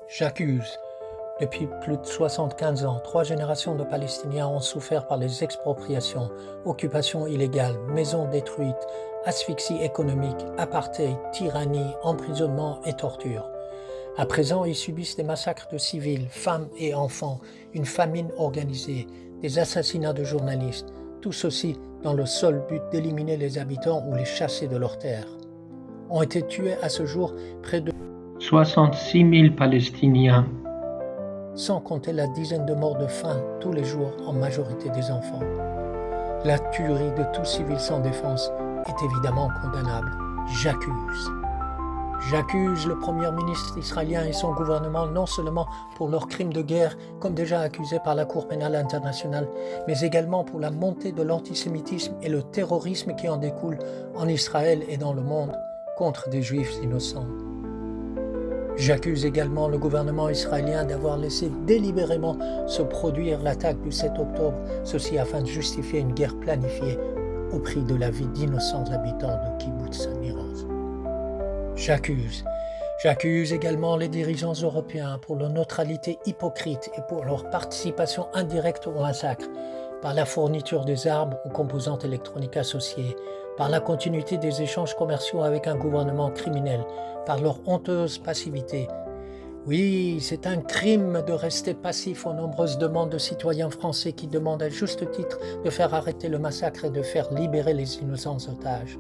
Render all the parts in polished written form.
J'accuse. Depuis plus de 75 ans, 3 générations de Palestiniens ont souffert par les expropriations, occupations illégales, maisons détruites, asphyxie économique, apartheid, tyrannie, emprisonnement et torture. À présent, ils subissent des massacres de civils, femmes et enfants, une famine organisée, des assassinats de journalistes, tout ceci dans le seul but d'éliminer les habitants ou les chasser de leurs terres. Ont été tués à ce jour près de 66 000 Palestiniens, sans compter la dizaine de morts de faim tous les jours, en majorité des enfants. La tuerie de tout civil sans défense est évidemment condamnable. J'accuse. J'accuse le Premier ministre israélien et son gouvernement non seulement pour leurs crimes de guerre, comme déjà accusés par la Cour pénale internationale, mais également pour la montée de l'antisémitisme et le terrorisme qui en découle en Israël et dans le monde contre des juifs innocents. J'accuse également le gouvernement israélien d'avoir laissé délibérément se produire l'attaque du 7 octobre, ceci afin de justifier une guerre planifiée au prix de la vie d'innocents habitants de Kibbutz Amiroz. J'accuse également les dirigeants européens pour leur neutralité hypocrite et pour leur participation indirecte au massacre, par la fourniture des armes aux composantes électroniques associées, par la continuité des échanges commerciaux avec un gouvernement criminel, par leur honteuse passivité. Oui, c'est un crime de rester passif aux nombreuses demandes de citoyens français qui demandent à juste titre de faire arrêter le massacre et de faire libérer les innocents otages.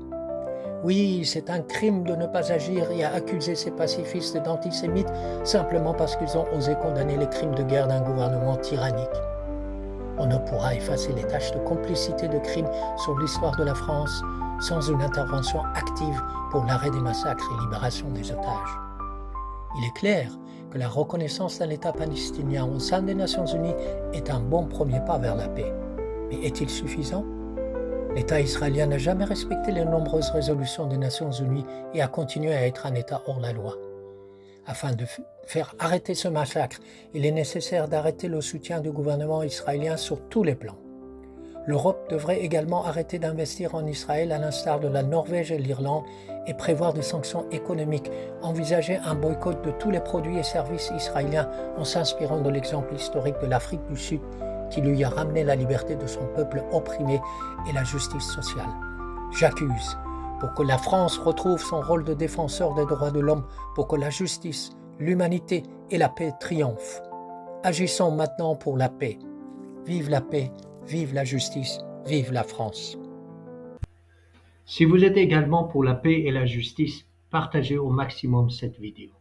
Oui, c'est un crime de ne pas agir et à accuser ces pacifistes d'antisémites simplement parce qu'ils ont osé condamner les crimes de guerre d'un gouvernement tyrannique. On ne pourra effacer les taches de complicité de crimes sur l'histoire de la France sans une intervention active pour l'arrêt des massacres et libération des otages. Il est clair que la reconnaissance d'un État palestinien au sein des Nations Unies est un bon premier pas vers la paix. Mais est-il suffisant ? L'État israélien n'a jamais respecté les nombreuses résolutions des Nations Unies et a continué à être un État hors la loi. Afin de faire arrêter ce massacre, il est nécessaire d'arrêter le soutien du gouvernement israélien sur tous les plans. L'Europe devrait également arrêter d'investir en Israël à l'instar de la Norvège et l'Irlande et prévoir des sanctions économiques, envisager un boycott de tous les produits et services israéliens en s'inspirant de l'exemple historique de l'Afrique du Sud qui lui a ramené la liberté de son peuple opprimé et la justice sociale. J'accuse. Pour que la France retrouve son rôle de défenseur des droits de l'homme, pour que la justice, l'humanité et la paix triomphent. Agissons maintenant pour la paix. Vive la paix, vive la justice, vive la France. Si vous êtes également pour la paix et la justice, partagez au maximum cette vidéo.